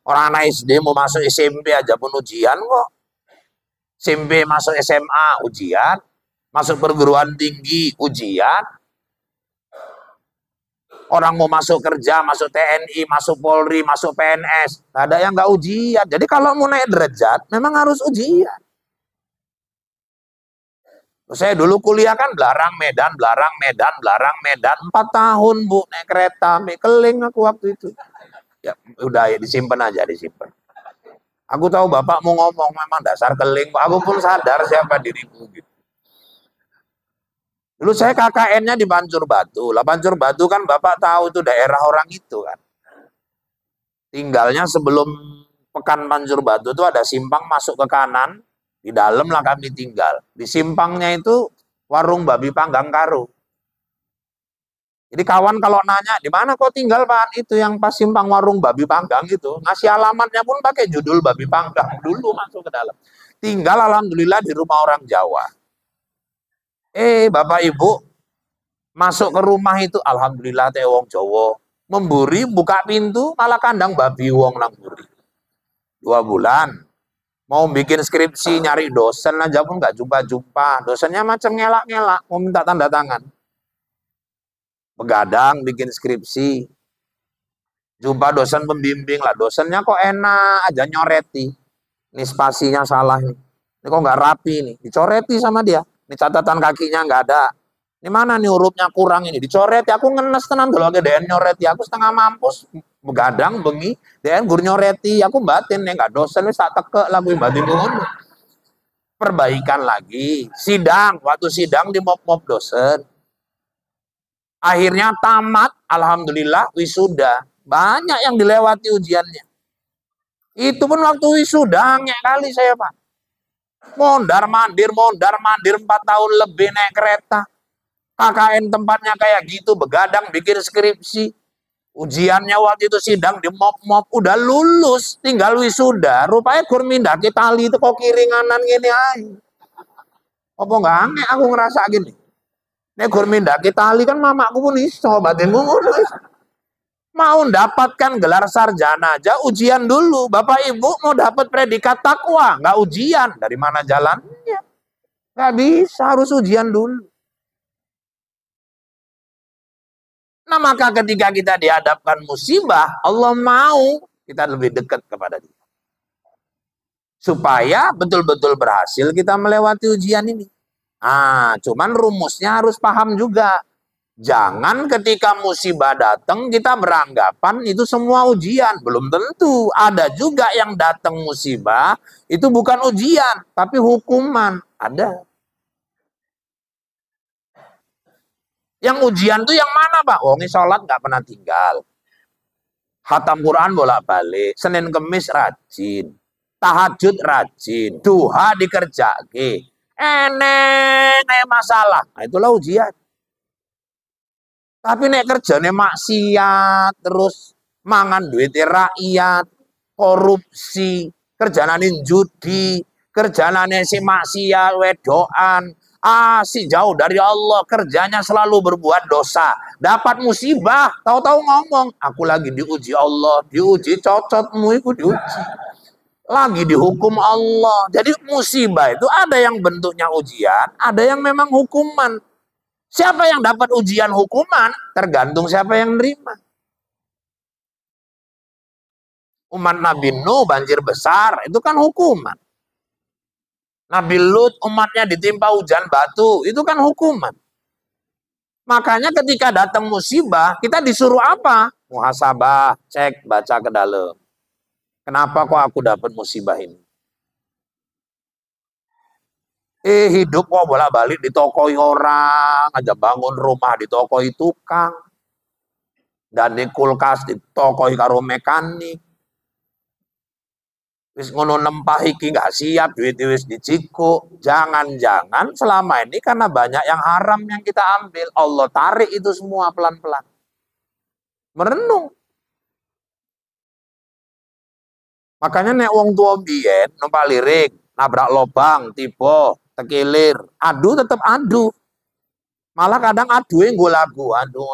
Orang anak SD mau masuk SMP aja pun ujian kok. SMP masuk SMA ujian, masuk perguruan tinggi ujian. Orang mau masuk kerja, masuk TNI, masuk Polri, masuk PNS, nggak ada yang nggak ujian. Jadi kalau mau naik derajat, memang harus ujian. Saya dulu kuliah kan Belarang Medan, Belarang Medan, Belarang Medan, 4 tahun Bu naik kereta, keling aku waktu itu. Ya udah ya disimpan aja, disimpan. Aku tahu Bapak mau ngomong memang dasar keling, aku pun sadar siapa diriku gitu. Dulu saya KKN-nya di Pancur Batu. Lah Pancur Batu kan Bapak tahu itu daerah orang itu kan. Tinggalnya sebelum Pekan Pancur Batu itu ada simpang masuk ke kanan, di dalam lah kami tinggal. Di simpangnya itu warung babi panggang karo. Jadi kawan kalau nanya, di mana kau tinggal Pak? Itu yang pas simpang warung babi panggang itu. Ngasih alamatnya pun pakai judul babi panggang. Dulu masuk ke dalam. Tinggal alhamdulillah di rumah orang Jawa. Bapak Ibu, masuk ke rumah itu, alhamdulillah teh wong Jawa. Memburi, buka pintu, malah kandang babi wong nang buri. 2 bulan. Mau bikin skripsi, nyari dosen aja pun nggak jumpa-jumpa. Dosennya macam ngelak-ngelak, mau minta tanda tangan. Begadang bikin skripsi. Jumpa dosen pembimbing lah. Dosennya kok enak aja nyoreti. Ini spasinya salah nih. Ini kok nggak rapi nih. Dicoreti sama dia. Ini catatan kakinya nggak ada. Ini mana nih hurufnya kurang ini. Dicoreti. Aku ngenes tenan dulu ke DN nyoreti. Aku setengah mampus. Begadang, bengi. DN gur nyoreti. Aku batin nih. Nggak dosen. Ini tak teke lagu batin ngono. Perbaikan lagi. Sidang. Waktu sidang di mop-mop dosen. Akhirnya tamat, alhamdulillah wisuda. Banyak yang dilewati ujiannya. Itu pun waktu wisuda, ngek kali saya Pak. Mondar-mandir 4 tahun lebih naik kereta. KKN tempatnya kayak gitu, begadang bikin skripsi. Ujiannya waktu itu sidang di mop-mop, udah lulus, tinggal wisuda. Rupanya gur mindaki tali itu kok kiringanan gini aja. Apa nggak aneh aku ngerasa gini. Nek gur mindaki tali kan mamaku pun iso, batinmu ngono. Mau mendapatkan gelar sarjana aja ujian dulu. Bapak Ibu mau dapat predikat takwa, nggak ujian. Dari mana jalannya? Nggak bisa, harus ujian dulu. Nah maka ketika kita dihadapkan musibah, Allah mau kita lebih dekat kepada Dia. Supaya betul-betul berhasil kita melewati ujian ini. Cuman rumusnya harus paham juga. Jangan ketika musibah datang kita beranggapan itu semua ujian. Belum tentu. Ada juga yang datang musibah itu bukan ujian, tapi hukuman. Ada. Yang ujian tuh yang mana Pak? Ini sholat nggak pernah tinggal. Khatam Quran bolak-balik. Senin Kemis rajin. Tahajud rajin. Duha dikerjake. Enek masalah. Nah, itulah ujian. Tapi nek kerjane maksiat, terus mangan duit rakyat, korupsi, kerjane judi, kerjane si maksiat, wedoan, si jauh dari Allah, kerjanya selalu berbuat dosa. Dapat musibah, tahu-tahu ngomong, aku lagi diuji Allah, diuji cocotmu itu diuji. Lagi dihukum Allah. Jadi musibah itu ada yang bentuknya ujian, ada yang memang hukuman. Siapa yang dapat ujian hukuman, tergantung siapa yang nerima. Umat Nabi Nuh banjir besar, itu kan hukuman. Nabi Lut umatnya ditimpa hujan batu, itu kan hukuman. Makanya ketika datang musibah, kita disuruh apa? Muhasabah, cek, baca ke dalam. Kenapa kok aku dapat musibah ini? Hidup kok bolak-balik ditokoi orang, aja bangun rumah ditokoi tukang. Dan di kulkas ditokoi karo mekanik. Wis ngono nempah iki nggak siap, duit wis dicikuk. Jangan-jangan selama ini karena banyak yang haram yang kita ambil. Allah tarik itu semua pelan-pelan. Merenung. Makanya nek wong tua biyen numpak lirik, nabrak lobang, tiba, tekilir, adu tetap adu. Malah kadang aduin gue lagu, aduh.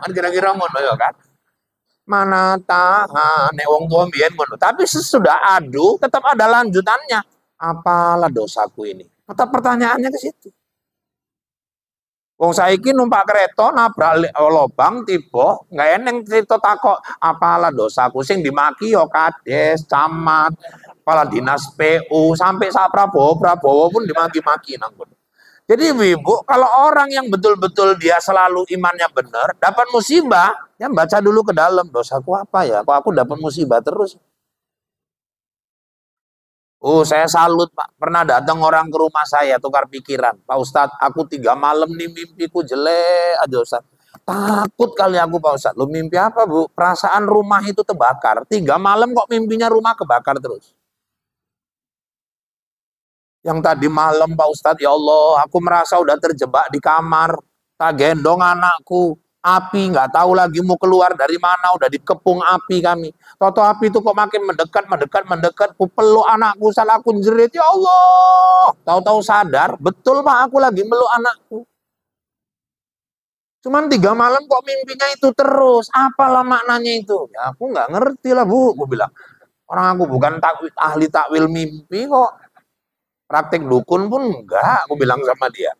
Kan kira-kira ngono ya kan. Mana tahan, nek wong tua mbiyen ngono. Tapi sesudah adu tetap ada lanjutannya. Apalah dosaku ini? Tetap pertanyaannya ke situ. Wong saiki numpak kereta nabrak lobang tiba, nggak eneng cerita takok apalah dosaku sing dimaki yo kades, camat, kepala dinas PU sampai sak Prabowo pun dimaki-maki nang kono. Jadi ibu, kalau orang yang betul-betul dia selalu imannya benar, dapat musibah, ya baca dulu ke dalam, dosaku apa ya? Kok aku dapat musibah terus? Oh, saya salut, Pak. Pernah datang orang ke rumah saya, tukar pikiran. Pak Ustadz, aku 3 malam nih mimpiku jelek aja, Ustadz. Takut kali aku, Pak Ustadz. Lu mimpi apa, Bu? Perasaan rumah itu terbakar. 3 malam kok mimpinya rumah kebakar terus. Yang tadi malam, Pak Ustadz, ya Allah, aku merasa udah terjebak di kamar. Tak gendong anakku. Api nggak tahu lagi mau keluar dari mana, udah dikepung api kami. Toto api itu kok makin mendekat, ku peluk anakku, salah aku jerit, ya Allah. Tahu-tahu sadar, betul Pak, aku lagi meluk anakku. Cuman 3 malam kok mimpinya itu terus, apalah maknanya itu? Ya aku nggak ngerti lah Bu, aku bilang. Orang aku bukan ahli takwil mimpi kok. Praktek dukun pun enggak, aku bilang sama dia.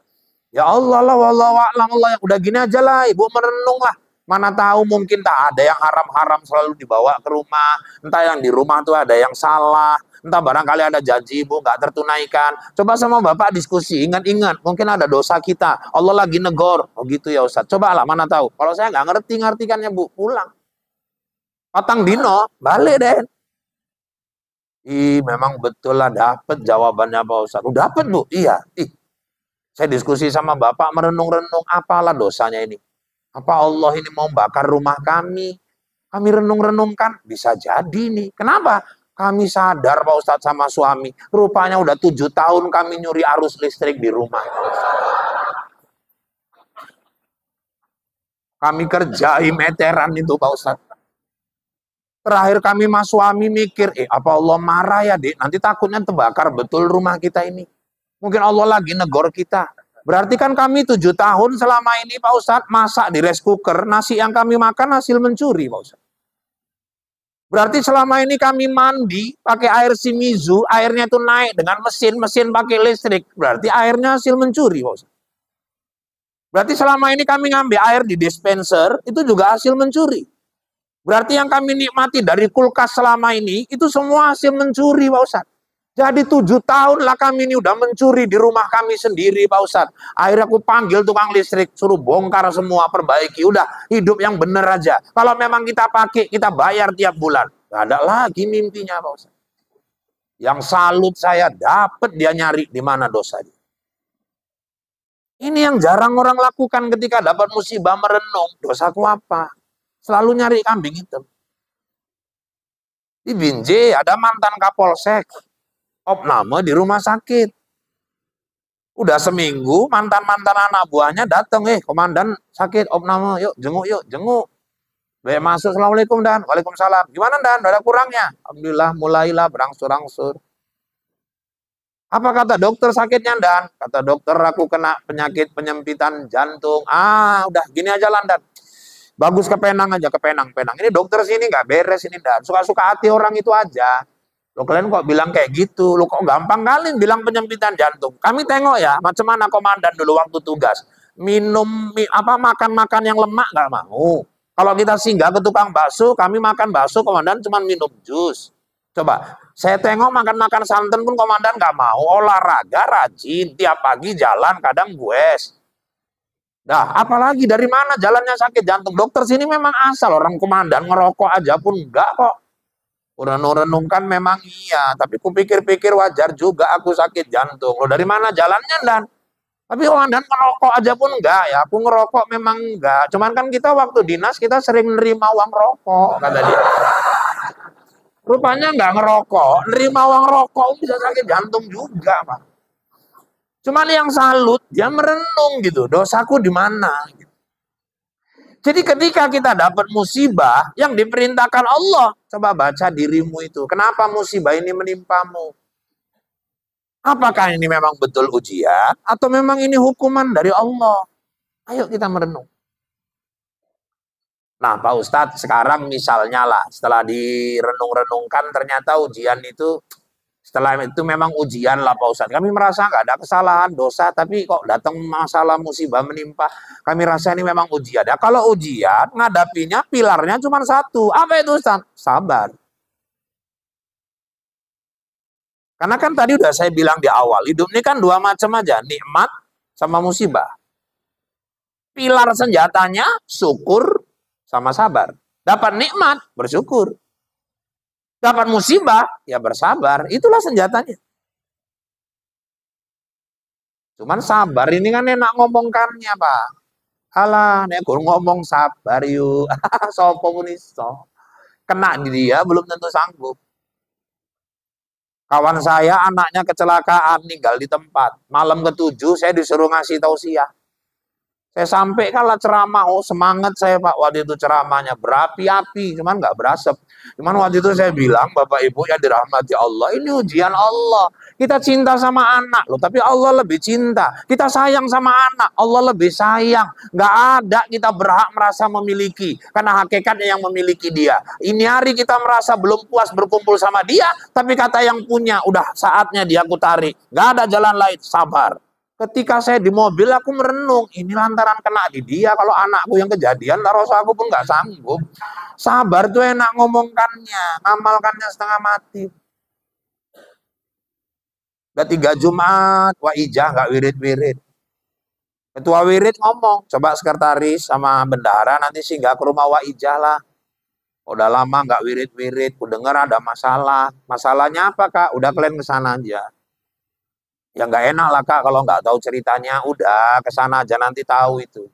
Ya Allah lah, wallahu a'lam, Allah udah gini aja lah, ibu merenung lah. Mana tahu mungkin tak ada yang haram-haram selalu dibawa ke rumah. Entah yang di rumah tuh ada yang salah. Entah barangkali ada janji ibu nggak tertunaikan. Coba sama bapak diskusi, ingat-ingat. Mungkin ada dosa kita. Allah lagi negor. Oh gitu ya Ustaz. Coba lah, mana tahu. Kalau saya nggak ngerti-ngertikannya bu, pulang. Patang dino, balik deh. Ih, memang betul lah dapet jawabannya Pak Ustaz. Udah dapet bu? Iya. Ih, saya diskusi sama bapak merenung-renung apalah dosanya ini. Apa Allah ini mau bakar rumah kami? Kami renung-renungkan, bisa jadi nih. Kenapa? Kami sadar Pak Ustadz sama suami, rupanya udah 7 tahun kami nyuri arus listrik di rumah. Kami kerjain meteran itu Pak Ustadz. Terakhir kami mas suami mikir, apa Allah marah ya Dek? Nanti takutnya terbakar betul rumah kita ini. Mungkin Allah lagi negor kita. Berarti kan kami 7 tahun selama ini Pak Ustadz masak di rice cooker, nasi yang kami makan hasil mencuri Pak Ustadz. Berarti selama ini kami mandi pakai air Shimizu, airnya itu naik dengan mesin pakai listrik. Berarti airnya hasil mencuri Pak Ustadz. Berarti selama ini kami ngambil air di dispenser, itu juga hasil mencuri. Berarti yang kami nikmati dari kulkas selama ini, itu semua hasil mencuri Pak Ustadz. Jadi 7 tahun lah kami ini udah mencuri di rumah kami sendiri Pak Ustadz. Akhirnya aku panggil tukang listrik, suruh bongkar semua, perbaiki. Udah, hidup yang bener aja. Kalau memang kita pakai, kita bayar tiap bulan. Gak ada lagi mimpinya Pak Ustadz. Yang salut saya, dapat dia nyari di mana dosa dia. Ini yang jarang orang lakukan ketika dapat musibah merenung. Dosaku apa? Selalu nyari kambing hitam. Di Binjai ada mantan Kapolsek. Opname di rumah sakit. Udah seminggu mantan-mantan anak buahnya datang, komandan sakit, opname, yuk jenguk. Baik masuk, Assalamualaikum Dan, Waalaikumsalam. Gimana Dan, ada kurangnya? Alhamdulillah mulailah berangsur-angsur. Apa kata dokter sakitnya Dan? Kata dokter aku kena penyakit penyempitan jantung. Udah gini aja lah Dan. Bagus ke Penang aja, ke Penang. Ini dokter sini nggak beres ini Dan. Suka-suka hati orang itu aja. Lo kalian kok bilang kayak gitu? Lo kok gampang kali bilang penyempitan jantung? Kami tengok ya, macam mana komandan dulu waktu tugas. Makan yang lemak nggak mau. Kalau kita singgah ke tukang bakso, kami makan bakso, komandan cuma minum jus. Coba, saya tengok makan santan pun komandan nggak mau. Olahraga rajin, tiap pagi jalan, kadang goes. Dah, apalagi dari mana jalannya sakit jantung? Dokter sini memang asal orang komandan ngerokok aja pun enggak kok. Renung-renungkan memang iya, tapi kupikir-pikir wajar juga aku sakit jantung. Loh dari mana jalannya Dan? Tapi komandan ngerokok aja pun enggak ya, aku ngerokok memang enggak. Cuman kan kita waktu dinas kita sering nerima uang rokok, kata dia. Rupanya enggak ngerokok, nerima uang rokok bisa sakit jantung juga, Pak. Cuman yang salut, dia merenung gitu, dosaku di mana? Jadi ketika kita dapat musibah yang diperintahkan Allah, coba baca dirimu itu. Kenapa musibah ini menimpamu? Apakah ini memang betul ujian atau memang ini hukuman dari Allah? Ayo kita merenung. Nah, Pak Ustadz, sekarang misalnya lah, setelah direnung-renungkan, ternyata ujian itu, setelah itu memang ujian lah Pak Ustadz. Kami merasa nggak ada kesalahan, dosa, tapi kok datang masalah musibah menimpa. Kami rasa ini memang ujian. Ya, kalau ujian, ngadapinya pilarnya cuma satu. Apa itu Ustadz? Sabar. Karena kan tadi udah saya bilang di awal, hidup ini kan dua macam aja, nikmat sama musibah. Pilar senjatanya syukur sama sabar. Dapat nikmat, bersyukur. Dapat musibah, ya bersabar. Itulah senjatanya. Cuman sabar ini kan enak ngomongkannya, Pak. Alah, nek ngomong sabar yuk. Sopo pun iso. Kena di dia belum tentu sanggup. Kawan saya anaknya kecelakaan, tinggal di tempat. Malam ke-7 saya disuruh ngasih tausiah. Saya sampaikanlah ceramah, oh semangat saya Pak, waktu itu ceramahnya berapi-api, cuman nggak berasap. Cuman waktu itu saya bilang, Bapak Ibu yang dirahmati Allah, ini ujian Allah. Kita cinta sama anak loh, tapi Allah lebih cinta. Kita sayang sama anak, Allah lebih sayang. Nggak ada kita berhak merasa memiliki, karena hakikatnya yang memiliki dia. Ini hari kita merasa belum puas berkumpul sama dia, tapi kata yang punya, udah saatnya dia aku tarik. Nggak ada jalan lain, sabar. Ketika saya di mobil aku merenung, ini lantaran kena di dia. Kalau anakku yang kejadian, rasa aku pun nggak sanggup. Sabar tuh enak ngomongkannya, ngamalkannya setengah mati. Udah 3 Jumat, Waijah nggak wirid-wirid. Ketua wirid ngomong, coba sekretaris sama bendahara nanti singgah ke rumah Waijah lah. Udah lama nggak wirid-wirid, ku dengar ada masalah. Masalahnya apa Kak? Udah kalian kesana aja. Ya nggak enak lah Kak kalau nggak tahu ceritanya. Udah kesana aja nanti tahu itu.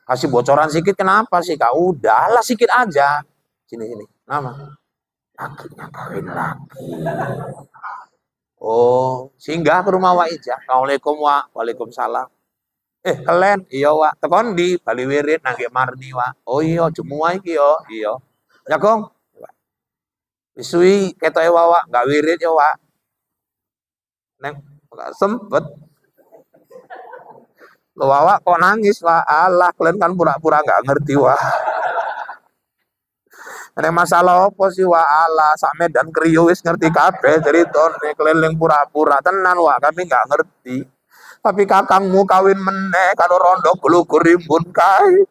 Kasih bocoran sedikit kenapa sih Kak? Udahlah sedikit aja. Sini. Nama? Lakinya kawin lagi. Oh, singgah ke rumah Waijah. Assalamualaikum Wak. Waalaikumsalam. Kalian? Iya Wak. Tekon di Bali Wirid nangge Marni Wak. Oh iya, semua iki yo. Iya. Ya Kong. Wisui ketoke Wak nggak wirid ya Wak. Neng nggak sempet. Lo Wak kok nangis Wak? Alah, kalian kan pura-pura nggak ngerti Wak. Ada masalah apa sih Wak? Alah, sak Medan Kriyo wis ngerti kabeh cerita nek keliling pura-pura tenan Wak, kami nggak ngerti. Tapi kakangmu kawin meneh karo rondo glugur rimbun kae.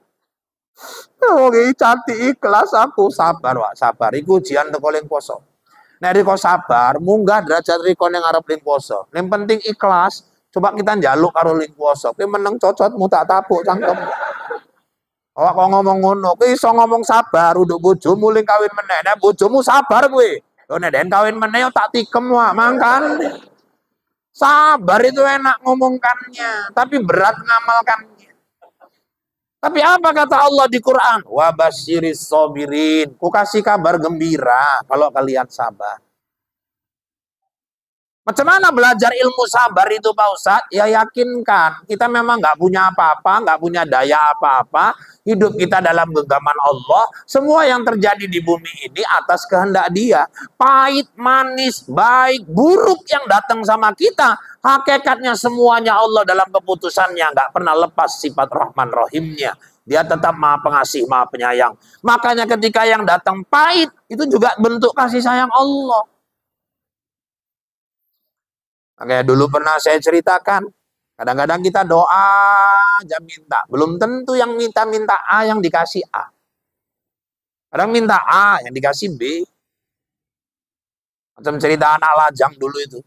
Oh, cantik ikhlas aku sabar Wak, sabar. Iku ujian teko ling poso. Nek riko sabar, munggah derajat riko ning arep ling poso. Yang penting ikhlas. Coba kita njaluk karo ling poso. Kowe meneng cocotmu tak tapuk cangkem. Awak kok ngomong ngono, kowe iso ngomong sabar uduk bojomu ling kawin meneh. Nek bojomu sabar kowe. Yo nek den kawin meneh yo tak tikem Wak, mangkan. Sabar itu enak ngomongkannya, tapi berat ngamalkannya. Tapi apa kata Allah di Quran? Wa basyiris sabirin. Ku kasih kabar gembira kalau kalian sabar. Macam mana belajar ilmu sabar itu Pak Ustadz? Ya yakinkan, kita memang nggak punya apa-apa, nggak punya daya apa-apa. Hidup kita dalam genggaman Allah. Semua yang terjadi di bumi ini atas kehendak Dia. Pahit, manis, baik, buruk yang datang sama kita. Hakikatnya semuanya Allah dalam keputusannya. Nggak pernah lepas sifat Rahman Rahimnya. Dia tetap Maha Pengasih, Maha Penyayang. Makanya ketika yang datang pahit, itu juga bentuk kasih sayang Allah. Kayak dulu pernah saya ceritakan, kadang-kadang kita doa aja minta. Belum tentu yang minta A yang dikasih A. Kadang minta A yang dikasih B. Macam cerita anak lajang dulu itu.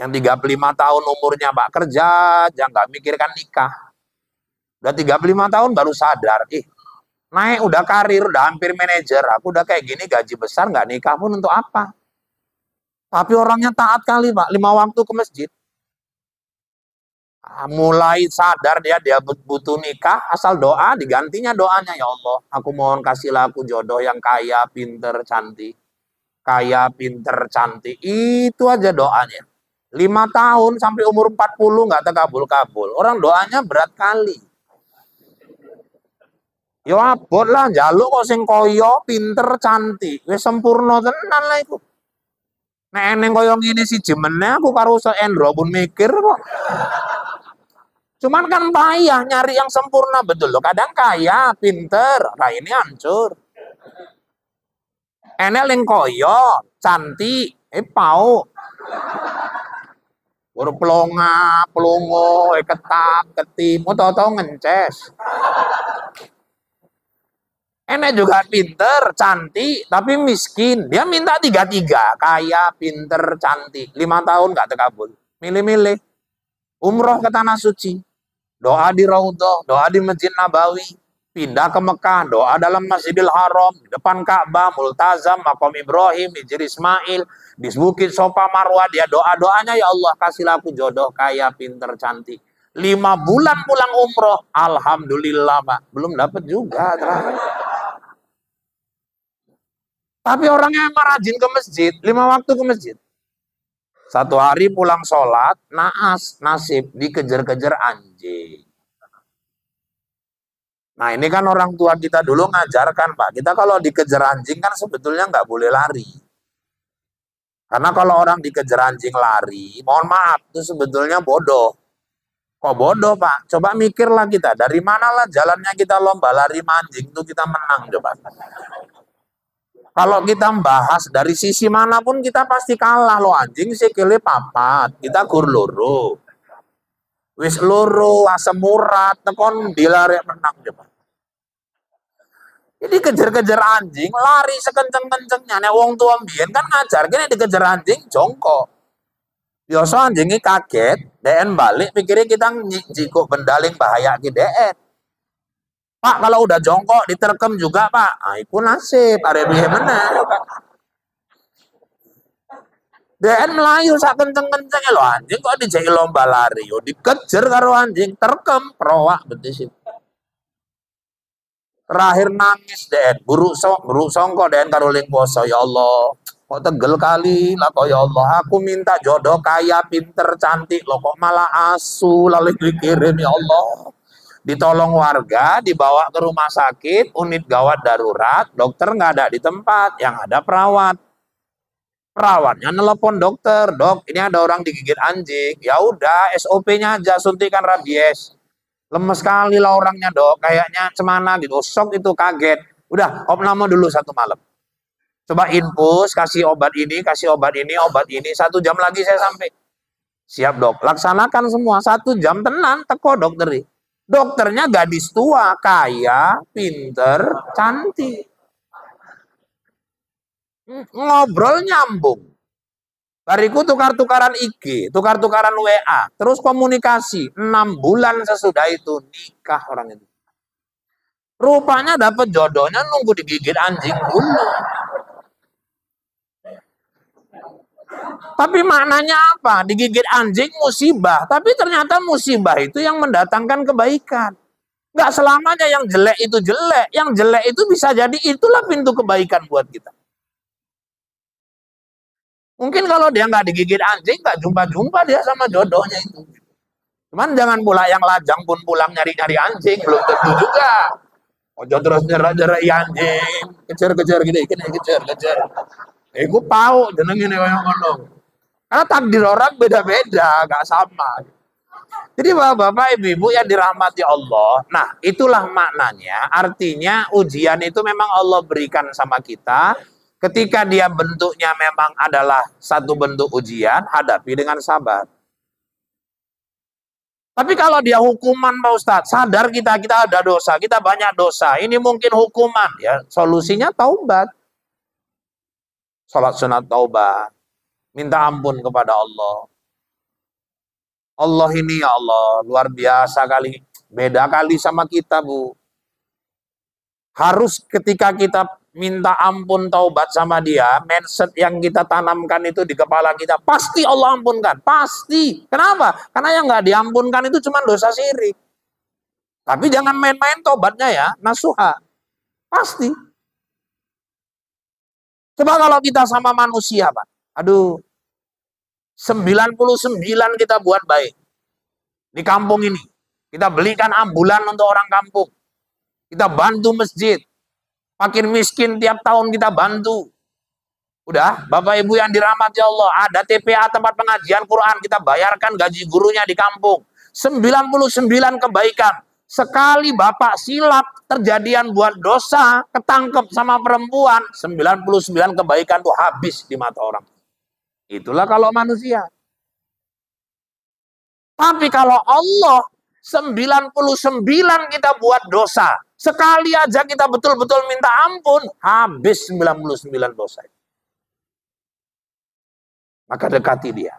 Yang 35 tahun umurnya Pak kerja, aja nggak mikirkan nikah. Udah 35 tahun baru sadar, naik udah karir, udah hampir manajer. Aku udah kayak gini gaji besar, nggak nikah pun untuk apa? Tapi orangnya taat kali Pak, 5 waktu ke masjid. Mulai sadar dia butuh nikah, asal doa digantinya doanya, ya Allah, aku mohon kasihlah aku jodoh yang kaya, pinter, cantik. Kaya, pinter, cantik. Itu aja doanya. 5 tahun sampai umur 40 nggak terkabul-kabul. Orang doanya berat kali. Yo abot lah, jaluk kok sing koyo, pinter, cantik. Wis sempurna tenan lah itu. Nek eneng koyo ngene siji meneh aku karo Endro pun mikir kok. Cuman kan payah nyari yang sempurna, betul loh. Kadang kaya, pinter, nah ini hancur. Enel yang koyo, cantik, pau. Pelonga, pelongo, ketak, ketip, mau tau-tau ngences. Enek juga pinter, cantik, tapi miskin. Dia minta tiga-tiga, kaya, pinter, cantik. 5 tahun gak terkabul. Milih-milih. Umroh ke Tanah Suci. Doa di Raudhah, doa di Masjid Nabawi. Pindah ke Mekah, doa dalam Masjidil Haram. Depan Ka'bah, Multazam, Maqam Ibrahim, Hijri Ismail. Di Bukit Sofa Marwah, dia doa-doanya, ya Allah kasihlah aku jodoh, kaya, pinter, cantik. 5 bulan pulang umroh, alhamdulillah Pak. Belum dapat juga terakhir. Tapi orangnya emang rajin ke masjid, 5 waktu ke masjid. Satu hari pulang sholat, nasib dikejar-kejar anjing. Nah ini kan orang tua kita dulu ngajarkan Pak, kita kalau dikejar anjing kan sebetulnya nggak boleh lari. Karena kalau orang dikejar anjing lari, mohon maaf, itu sebetulnya bodoh. Kok bodoh Pak? Coba mikirlah kita, dari manalah jalannya kita lomba lari anjing itu kita menang coba. Kalau kita bahas dari sisi manapun kita pasti kalah loh, anjing sikile papat, kita gur loro. Wis loro asem urat tekon dilari menang coba. Jadi kejar-kejar anjing, lari sekenceng-kencengnya. Nek wong tua mbiyen kan ngajar kene dikejar anjing jongkok. Biasa anjingnya kaget, DN balik pikirnya kita jiko bendaling bahaya ki DN. Pak kalau udah jongkok diterkem juga Pak, itu nasib, ada biaya mana? DN melayu sak kenceng-kencengnya lo anjing kok dijai lomba lari, yo dikejar karo anjing, terkem, perowak betis itu. Terakhir nangis DN, buruk songko DN karo ling poso, ya Allah, kok tegel kali lah kok ya Allah, aku minta jodoh kaya, pinter, cantik, lo kok malah asu lalu dikirim ya Allah. Ditolong warga, dibawa ke rumah sakit, unit gawat darurat, dokter nggak ada di tempat, yang ada perawat. Perawatnya nelpon dokter, dok, ini ada orang digigit anjing. Ya udah, SOP-nya aja suntikan rabies. Lemes sekali lah orangnya dok, kayaknya cemana gitu, shock itu kaget. Udah, opname dulu 1 malam. Coba infus, kasih obat ini, obat ini, 1 jam lagi saya sampai. Siap dok, laksanakan semua, 1 jam tenan, teko dokter. Dokternya gadis tua, kaya, pinter, cantik. Ngobrol nyambung. Bariku tukar-tukaran IG, tukar-tukaran WA, terus komunikasi. 6 bulan sesudah itu nikah orang itu. Rupanya dapat jodohnya nunggu digigit anjing dulu. Tapi maknanya apa? Digigit anjing musibah. Tapi ternyata musibah itu yang mendatangkan kebaikan. Nggak selamanya yang jelek itu jelek. Yang jelek itu bisa jadi itulah pintu kebaikan buat kita. Mungkin kalau dia nggak digigit anjing, nggak jumpa-jumpa dia sama jodohnya itu. Cuman jangan pula yang lajang pun pulang nyari-nyari anjing. Belum tentu juga. Ojo terus nyerah-nyerah anjing. Kejar-kejar gitu. Kejar. Gue pau jenengin yang ngomong. Karena takdir orang beda-beda, gak sama. Jadi bapak-bapak, ibu-ibu yang dirahmati Allah, nah itulah maknanya, artinya ujian itu memang Allah berikan sama kita, ketika dia bentuknya memang adalah satu bentuk ujian, hadapi dengan sabar. Tapi kalau dia hukuman Pak Ustadz, sadar kita ada dosa, kita banyak dosa, ini mungkin hukuman, ya solusinya taubat. Salat sunat taubat, minta ampun kepada Allah. Allah ini ya Allah, luar biasa kali. Beda kali sama kita, Bu. Harus ketika kita minta ampun taubat sama dia, mindset yang kita tanamkan itu di kepala kita, pasti Allah ampunkan. Pasti. Kenapa? Karena yang nggak diampunkan itu cuma dosa syirik. Tapi jangan main-main taubatnya ya, nasuha. Pasti. Coba kalau kita sama manusia, Pak. Aduh, 99 kita buat baik. Di kampung ini. Kita belikan ambulan untuk orang kampung. Kita bantu masjid. Makin miskin tiap tahun kita bantu. Udah, Bapak Ibu yang dirahmati Allah. Ada TPA tempat pengajian Quran. Kita bayarkan gaji gurunya di kampung. 99 kebaikan. Sekali bapak silap, terjadian buat dosa, ketangkep sama perempuan, 99 kebaikan tuh habis di mata orang. Itulah kalau manusia. Tapi kalau Allah, 99 kita buat dosa. Sekali aja kita betul-betul minta ampun, habis 99 dosa. Maka dekati dia.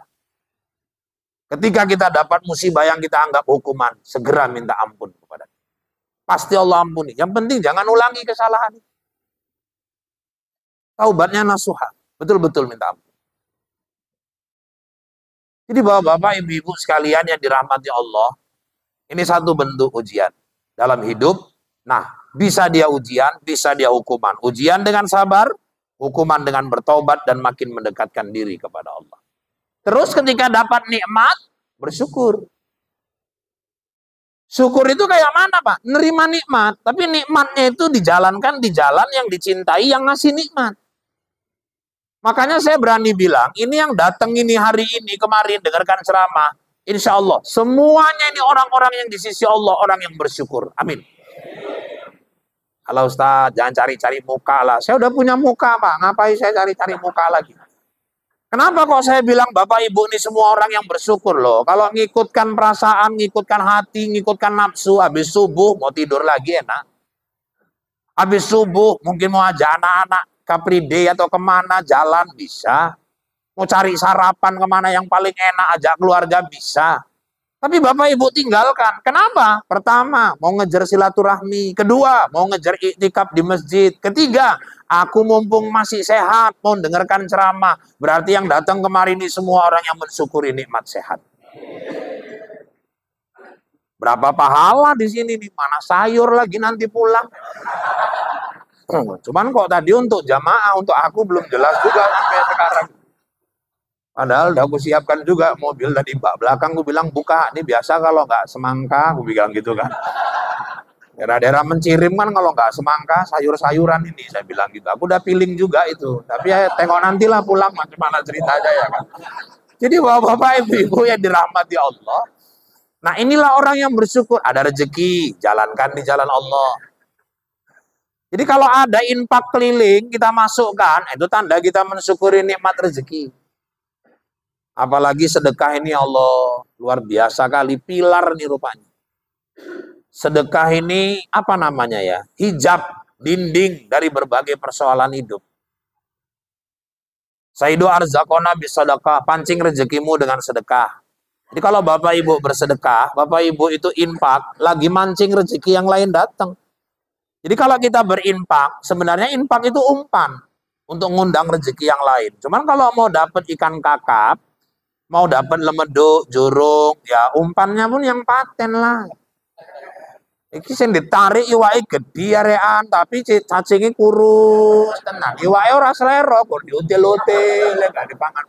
Ketika kita dapat musibah yang kita anggap hukuman, segera minta ampun kepada dia. Pasti Allah ampuni. Yang penting jangan ulangi kesalahan. Taubatnya nasuha. Betul-betul minta ampun. Jadi bapak-bapak, ibu-ibu sekalian yang dirahmati Allah, ini satu bentuk ujian dalam hidup. Nah, bisa dia ujian, bisa dia hukuman. Ujian dengan sabar, hukuman dengan bertobat dan makin mendekatkan diri kepada Allah. Terus ketika dapat nikmat, bersyukur. Syukur itu kayak mana, Pak? Nerima nikmat, tapi nikmatnya itu dijalankan di jalan yang dicintai yang ngasih nikmat. Makanya saya berani bilang, ini yang datang ini hari ini, kemarin dengarkan ceramah, insya Allah, semuanya ini orang-orang yang di sisi Allah, orang yang bersyukur. Amin. Kalau Ustaz, jangan cari-cari muka lah. Saya udah punya muka, Pak. Ngapain saya cari-cari muka lagi? Kenapa kok saya bilang Bapak Ibu ini semua orang yang bersyukur loh. Kalau ngikutkan perasaan, ngikutkan hati, ngikutkan nafsu, habis subuh mau tidur lagi enak. Habis subuh mungkin mau ajak anak-anak ke Free Day atau kemana jalan bisa. Mau cari sarapan kemana yang paling enak, ajak keluarga bisa. Tapi Bapak Ibu tinggalkan. Kenapa? Pertama, mau ngejar silaturahmi. Kedua, mau ngejar iktikaf di masjid. Ketiga, aku mumpung masih sehat, mau dengarkan ceramah. Berarti yang datang kemarin ini semua orang yang mensyukuri nikmat sehat. Berapa pahala di sini nih? Mana sayur lagi nanti pulang. Cuman kok tadi untuk jamaah, untuk aku belum jelas juga sampai sekarang. Padahal udah aku siapkan juga mobil tadi bak belakang, aku bilang buka. Ini biasa kalau nggak semangka, aku bilang gitu kan. Daerah-daerah mencirim kan kalau nggak semangka, sayur-sayuran ini, saya bilang gitu. Aku udah feeling juga itu. Tapi ya tengok nantilah pulang macam mana ceritanya ya kan. Jadi bapak-bapak, ibu-ibu yang dirahmati Allah. Nah inilah orang yang bersyukur. Ada rezeki, jalankan di jalan Allah. Jadi kalau ada infak keliling, kita masukkan, itu tanda kita mensyukuri nikmat rezeki. Apalagi sedekah ini Allah, luar biasa kali, pilar nih rupanya. Sedekah ini apa namanya ya? Hijab, dinding dari berbagai persoalan hidup. Sayyidu arzaqona bisadaqah, pancing rezekimu dengan sedekah. Jadi kalau Bapak Ibu bersedekah, Bapak Ibu itu infak, lagi mancing rezeki yang lain datang. Jadi kalau kita berinfak, sebenarnya infak itu umpan untuk ngundang rezeki yang lain. Cuman kalau mau dapat ikan kakap, mau dapat lemeduk, jurung, ya umpannya pun yang paten lah. Iki sing ditarik iwake gede arean, tapi cacinge kurus tenan. Iwake ora selera kok diutil-util, gak dipangan.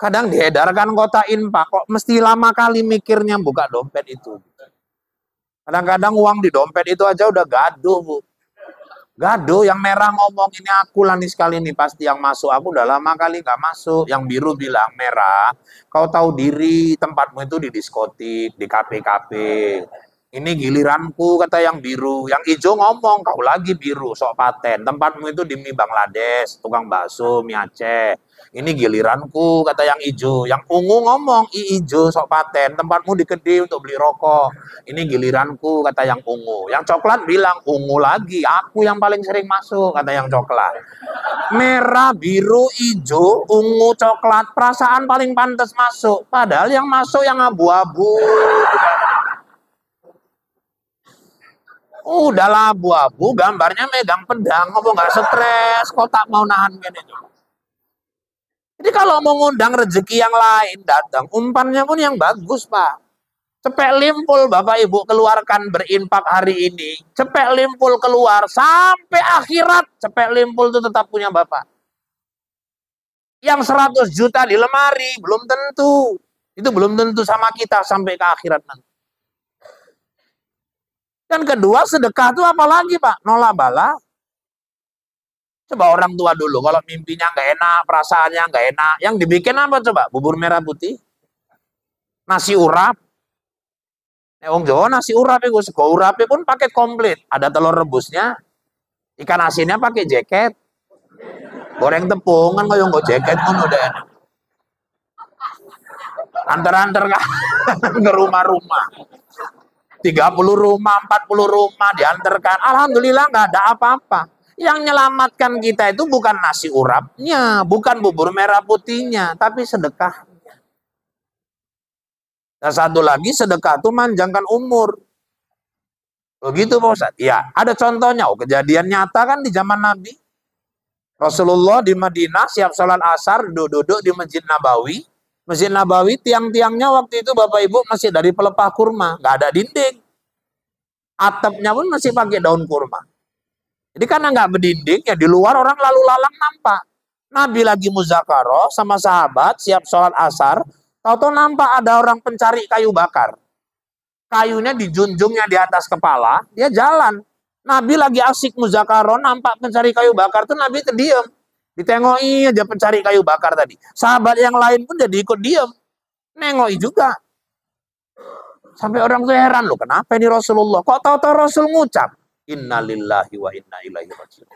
Kadang diedarkan kota infak, kok mesti lama kali mikirnya buka dompet itu. Kadang-kadang uang di dompet itu aja udah gaduh, Bu. Gaduh, yang merah ngomong ini aku lah nih sekali nih pasti yang masuk. Aku udah lama kali gak masuk. Yang biru bilang, merah, kau tahu diri tempatmu itu di diskotik, di kafe-kafe. Ini giliranku, kata yang biru. Yang hijau ngomong, kau lagi biru, sok paten. Tempatmu itu di mie Bangladesh, tukang bakso, mie Aceh. Ini giliranku, kata yang hijau. Yang ungu ngomong, hijau, sok paten. Tempatmu di Kedai untuk beli rokok. Ini giliranku, kata yang ungu. Yang coklat bilang, ungu lagi. Aku yang paling sering masuk, kata yang coklat. Merah, biru, hijau, ungu, coklat. Perasaan paling pantas masuk. Padahal yang masuk yang abu-abu. Udahlah abu-abu, gambarnya megang pedang, ngomong nggak stres, kok tak mau nahan gini. Jadi kalau mau ngundang rezeki yang lain datang, umpannya pun yang bagus, Pak. Cepek limpul Bapak Ibu keluarkan berinfak hari ini, cepek limpul keluar sampai akhirat, cepek limpul itu tetap punya Bapak. Yang 100 juta di lemari belum tentu, itu belum tentu sama kita sampai ke akhirat nanti. Dan kedua, sedekah itu apalagi Pak? Nolak bala. Coba orang tua dulu, kalau mimpinya nggak enak, perasaannya nggak enak, yang dibikin apa coba? Bubur merah putih. Nasi urap. Wong Jawa nasi urap itu sego urape pun paket komplit. Ada telur rebusnya, ikan asinnya pakai jaket. Goreng tepung kan koyo nggo jaket ngono deh. Antar-antar ke rumah-rumah. 30 rumah, 40 rumah diantarkan. Alhamdulillah nggak ada apa-apa. Yang menyelamatkan kita itu bukan nasi urapnya, bukan bubur merah putihnya, tapi sedekah. Dan satu lagi, sedekah itu manjangkan umur. Begitu Pak Ustaz? Ya, ada contohnya. Kejadian nyata kan di zaman Nabi. Rasulullah di Madinah siap sholat asar, duduk di Masjid Nabawi. Masjid Nabawi, tiang-tiangnya waktu itu Bapak Ibu masih dari pelepah kurma. Nggak ada dinding. Atapnya pun masih pakai daun kurma. Jadi karena nggak berdinding, ya di luar orang lalu lalang nampak. Nabi lagi muzakarah sama sahabat, siap sholat asar. Tahu-tahu nampak ada orang pencari kayu bakar. Kayunya dijunjungnya di atas kepala, dia jalan. Nabi lagi asik muzakarah, nampak pencari kayu bakar tuh Nabi terdiam. Ditengoki aja pencari kayu bakar tadi. Sahabat yang lain pun jadi ikut diam. Nengoki juga. Sampai orang tuh heran loh, kenapa ini Rasulullah? Kok tahu-tahu Rasul ngucap? Innalillahi wa inna ilaihi raji'un.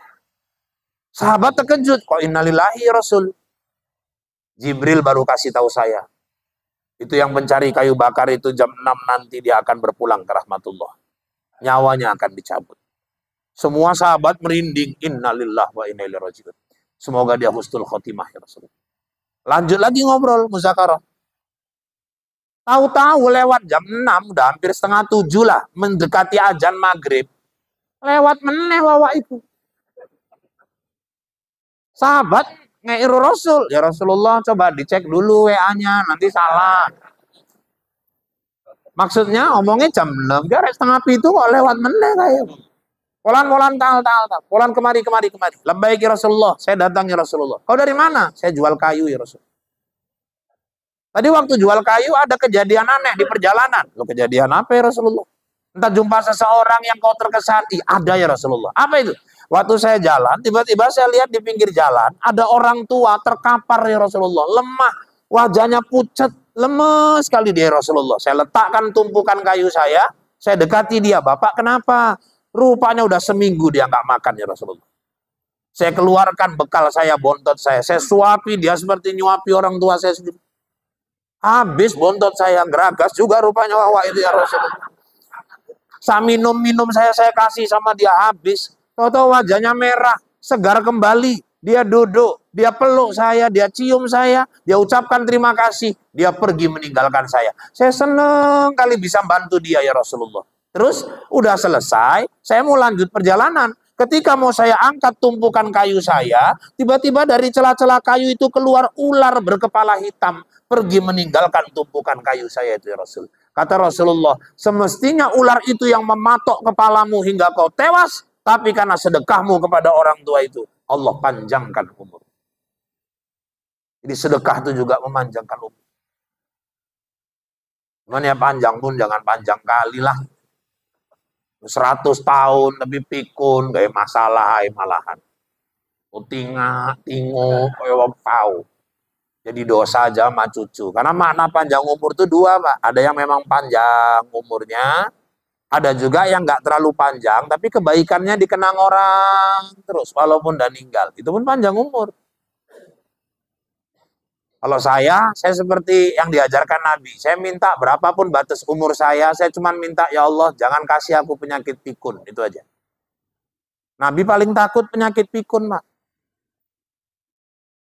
Sahabat terkejut, kok innalillahi Rasul? Jibril baru kasih tahu saya. Itu yang mencari kayu bakar itu jam 6 nanti dia akan berpulang ke rahmatullah. Nyawanya akan dicabut. Semua sahabat merinding. Innalillahi wa inna ilaihi raji'un. Semoga dia husnul khotimah ya Rasulullah. Lanjut lagi ngobrol muzakarah. Tahu-tahu lewat jam 6, udah hampir setengah 7 lah, mendekati azan maghrib. Lewat meneh wawa itu. Sahabat ngeiru Rasul. Ya Rasulullah, coba dicek dulu WA-nya, nanti salah. Maksudnya omongnya jam 6, dia setengah 7 kok lewat meneh kayak. Polan tal. Polan kemari. Labbaik ya Rasulullah, saya datang ya Rasulullah. Kau dari mana? Saya jual kayu ya Rasul. Tadi waktu jual kayu ada kejadian aneh di perjalanan. Loh, kejadian apa ya Rasulullah? Entah jumpa seseorang yang kau terkesan. Ada ya Rasulullah. Apa itu? Waktu saya jalan, tiba-tiba saya lihat di pinggir jalan ada orang tua terkapar ya Rasulullah. Lemah, wajahnya pucat, lemes sekali dia Rasulullah. Saya letakkan tumpukan kayu saya dekati dia. Bapak kenapa? Rupanya udah seminggu dia nggak makan ya Rasulullah. Saya keluarkan bekal saya, bontot saya suapi dia seperti nyuapi orang tua saya sendiri. Habis bontot saya, geragas juga rupanya wawa itu ya Rasulullah. Saya minum saya kasih sama dia habis. Tahu-tahu wajahnya merah, segar kembali. Dia duduk, dia peluk saya, dia cium saya, dia ucapkan terima kasih. Dia pergi meninggalkan saya. Saya senang kali bisa bantu dia ya Rasulullah. Terus udah selesai, saya mau lanjut perjalanan. Ketika mau saya angkat tumpukan kayu saya, tiba-tiba dari celah-celah kayu itu keluar ular berkepala hitam. Pergi meninggalkan tumpukan kayu saya itu ya Rasul. Kata Rasulullah, semestinya ular itu yang mematok kepalamu hingga kau tewas. Tapi karena sedekahmu kepada orang tua itu, Allah panjangkan umur. Jadi sedekah itu juga memanjangkan umur. Cuman ya panjang pun jangan panjang kali lah. 100 tahun lebih pikun, kayak masalah malahan. Tinga, tingo, kayak wong tahu. Jadi dosa aja sama cucu. Karena makna panjang umur itu dua, Pak. Ada yang memang panjang umurnya, ada juga yang nggak terlalu panjang, tapi kebaikannya dikenang orang terus, walaupun udah meninggal. Itu pun panjang umur. Kalau saya seperti yang diajarkan Nabi. Saya minta berapapun batas umur saya cuma minta, ya Allah, jangan kasih aku penyakit pikun. Itu aja. Nabi paling takut penyakit pikun, Pak.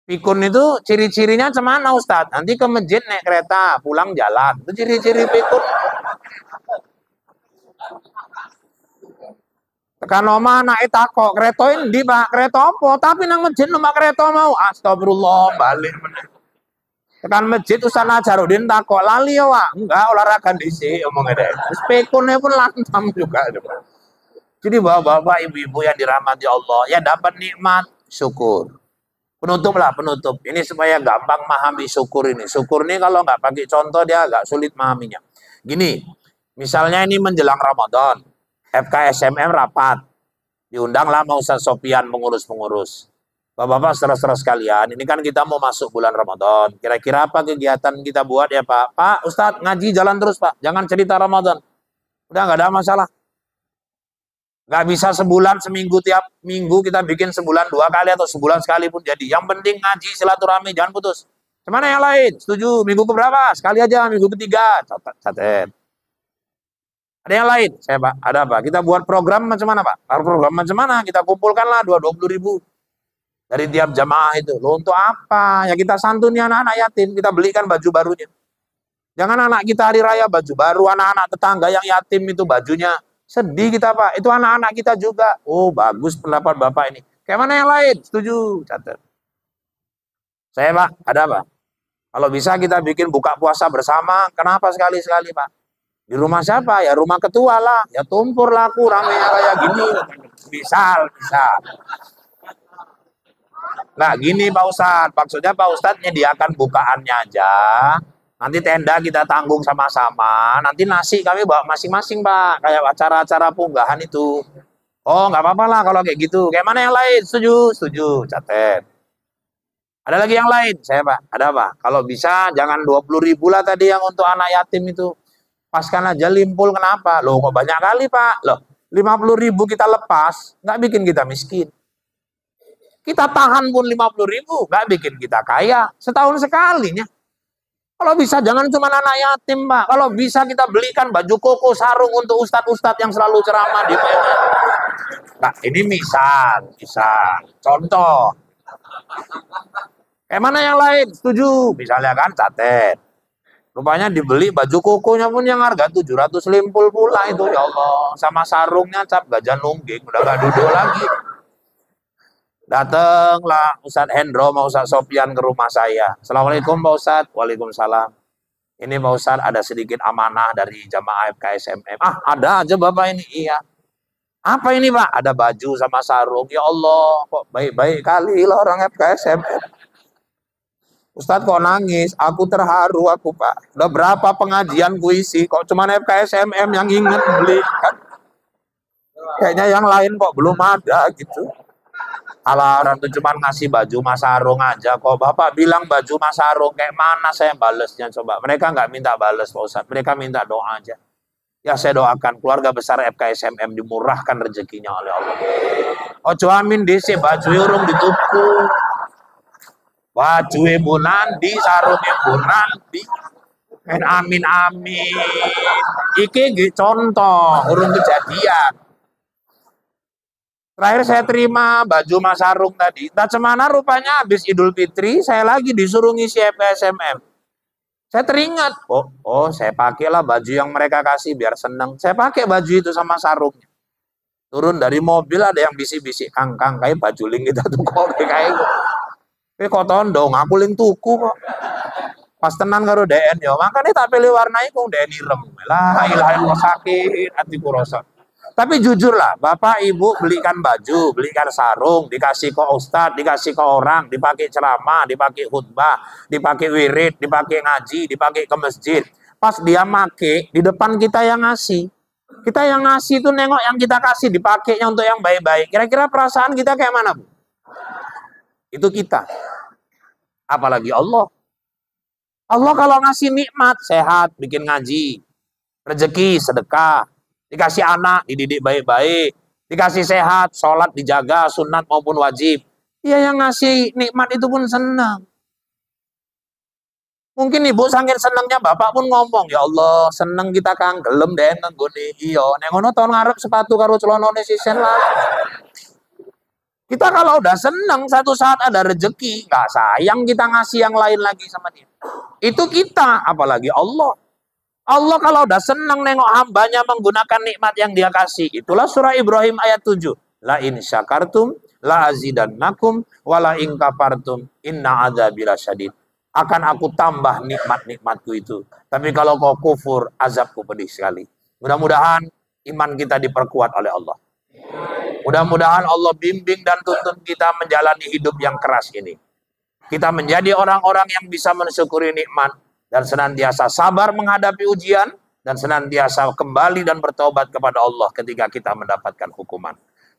Pikun itu ciri-cirinya cemana, Ustadz? Nanti ke masjid naik kereta, pulang jalan. Itu ciri-ciri pikun. Tekan oma naik tako, kereta ini, Pak, kereta apa? Tapi nang masjid numpak kereta mau. Astagfirullah, balik meneh. Tekan masjid Ustaz Najarudin takok lali ya, Wak. Enggak, olahraga dhisik omongnya deh. Terus pekunnya pun lantam juga. Jadi bapak-bapak, ibu-ibu yang dirahmati Allah, ya dapat nikmat, syukur. Penutup. Ini supaya gampang memahami syukur ini. Syukur ini kalau nggak pakai contoh dia agak sulit memahaminya. Gini, misalnya ini menjelang Ramadan, FKSMM rapat. Diundanglah sama Ustaz Sofian pengurus-pengurus. Bapak-bapak, saudara-saudara sekalian, ini kan kita mau masuk bulan Ramadan. Kira-kira apa kegiatan kita buat ya Pak? Pak, Ustadz, ngaji jalan terus Pak. Jangan cerita Ramadan. Udah nggak ada masalah. Nggak bisa sebulan, seminggu, tiap minggu kita bikin sebulan 2 kali atau sebulan sekali pun jadi. Yang penting ngaji, silaturahmi, jangan putus. Gimana yang lain? Setuju? Minggu keberapa? Sekali aja, minggu ketiga. Catat. Ada yang lain? Saya Pak, ada Pak. Kita buat program macam mana Pak? Program macam mana? Kita kumpulkanlah 20.000 dari tiap jamaah itu. Loh, untuk apa? Ya kita santuni anak-anak yatim, kita belikan baju barunya. Jangan anak kita hari raya baju baru, anak-anak tetangga yang yatim itu bajunya. Sedih kita Pak, itu anak-anak kita juga. Oh bagus pendapat Bapak ini. Kayak mana yang lain? Setuju, catat. Saya Pak, ada Pak. Kalau bisa kita bikin buka puasa bersama, kenapa sekali-sekali Pak? Di rumah siapa? Ya rumah ketua lah. Ya tumpur lah aku, rame kayak gini. Misal. Nah gini Pak Ustadz, maksudnya Pak Ustadz nyediakan bukaannya aja, nanti tenda kita tanggung sama-sama, nanti nasi kami bawa masing-masing Pak, kayak acara-acara punggahan itu. Oh nggak apa-apa lah kalau kayak gitu. Kayak mana yang lain? Setuju, catet. Ada lagi yang lain? Saya Pak, ada Pak. Kalau bisa jangan 20.000 lah tadi yang untuk anak yatim itu. Paskan aja limpul, kenapa? Loh kok banyak kali Pak? Loh 50.000 kita lepas, nggak bikin kita miskin. Kita tahan pun 50.000, nggak bikin kita kaya. Setahun sekalinya. Kalau bisa jangan cuma anak yatim, Pak. Kalau bisa kita belikan baju koko sarung untuk ustadz-ustadz yang selalu ceramah di mana. Nah, ini misal. Contoh. Kayak mana yang lain? Setuju. Misalnya kan catet. Rupanya dibeli baju kokonya pun yang harga 700 limpul pula itu. Ya Allah. Sama sarungnya cap gajah nungging. Udah gak duduk lagi. Datanglah Ustadz Hendro sama Ustadz Sofyan ke rumah saya. Assalamualaikum Pak Ustadz. Waalaikumsalam. Ini Pak Ustadz ada sedikit amanah dari jamaah FKSMM. Ada aja Bapak ini. Iya. Apa ini Pak? Ada baju sama sarung. Ya Allah, kok baik-baik kali lah orang FKSMM. Ustadz kok nangis? Aku terharu aku Pak. Udah berapa pengajian puisi, kok cuma FKSMM yang inget beli kan? Kayaknya yang lain kok belum ada gitu. Ala orang itu cuma ngasih baju mas sarung aja. Kok Bapak bilang baju mas sarung, kayak mana saya balesnya coba? Mereka nggak minta bales Pak Ustadz, mereka minta doa aja. Ya saya doakan keluarga besar FKSMM dimurahkan rezekinya oleh Allah. Ojo amin disi baju urung dituku. Baju ibu nanti, sarung ibu nanti. Amin. Iki contoh, urung kejadian. Terakhir saya terima baju mas sarung tadi. Entah cemana rupanya habis Idul Fitri, saya lagi disuruh ngisi FKSMM. Saya teringat, saya pakailah baju yang mereka kasih biar seneng. Saya pakai baju itu sama sarungnya. Turun dari mobil ada yang bisik-bisik, Kang, kayak baju ling kita tuh kok kayak kok tondong, aku ling tuku kok. Pas tenan karo DN ya, makanya tak pilih warna itu DN irem. Lah ilaha illallah sakit hatiku rasa. Tapi jujurlah, Bapak Ibu belikan baju, belikan sarung, dikasih ke ustadz, dikasih ke orang, dipakai ceramah, dipakai khutbah, dipakai wirid, dipakai ngaji, dipakai ke masjid. Pas dia make, di depan kita yang ngasih. Kita yang ngasih itu nengok yang kita kasih, dipakainya untuk yang baik-baik. Kira-kira perasaan kita kayak mana, Bu? Itu kita. Apalagi Allah. Allah kalau ngasih nikmat, sehat, bikin ngaji, rezeki, sedekah, dikasih anak, dididik baik-baik, dikasih sehat, sholat dijaga, sunat maupun wajib. Ya yang ngasih nikmat itu pun senang. Mungkin ibu saking senangnya bapak pun ngomong, ya Allah seneng kita Kang, gelem deh nenggone iya. Nek ngono tahun ngarep sepatu karo celonone sisen lah. Kita kalau udah seneng satu saat ada rezeki, nggak sayang kita ngasih yang lain lagi sama dia. Itu kita, apalagi Allah. Allah kalau udah senang nengok hambanya menggunakan nikmat yang dia kasih. Itulah surah Ibrahim ayat 7. La in syakartum la azidannakum wa la in kafartum inna adzabi lasyadid. Akan aku tambah nikmat-nikmatku itu. Tapi kalau kau kufur, azabku pedih sekali. Mudah-mudahan iman kita diperkuat oleh Allah. Mudah-mudahan Allah bimbing dan tuntun kita menjalani hidup yang keras ini. Kita menjadi orang-orang yang bisa mensyukuri nikmat dan senantiasa sabar menghadapi ujian, dan senantiasa kembali dan bertobat kepada Allah ketika kita mendapatkan hukuman.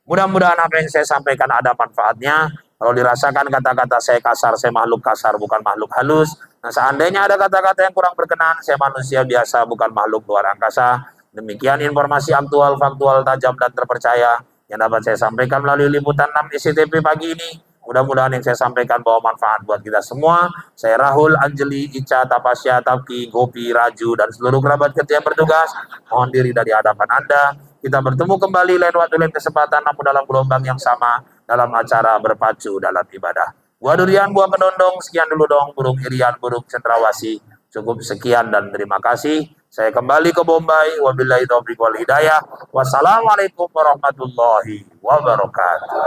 Mudah-mudahan apa yang saya sampaikan ada manfaatnya. Kalau dirasakan kata-kata saya kasar, saya makhluk kasar, bukan makhluk halus. Nah, seandainya ada kata-kata yang kurang berkenan, saya manusia biasa, bukan makhluk luar angkasa. Demikian informasi aktual, faktual, tajam, dan terpercaya yang dapat saya sampaikan melalui liputan 6 ICTP pagi ini. Mudah-mudahan yang saya sampaikan bawa manfaat buat kita semua. Saya Rahul, Anjeli, Ica, Tapasya, Tapki, Gopi, Raju, dan seluruh kerabat kerja yang bertugas mohon diri dari hadapan Anda. Kita bertemu kembali lain waktu, lain kesempatan, namun dalam gelombang yang sama, dalam acara berpacu dalam ibadah. Buah durian, buah kedondong, sekian dulu dong, burung irian, burung cendrawasih. Cukup sekian dan terima kasih. Saya kembali ke Bombay. Wabillahi taufiq wal hidayah. Wassalamualaikum warahmatullahi wabarakatuh.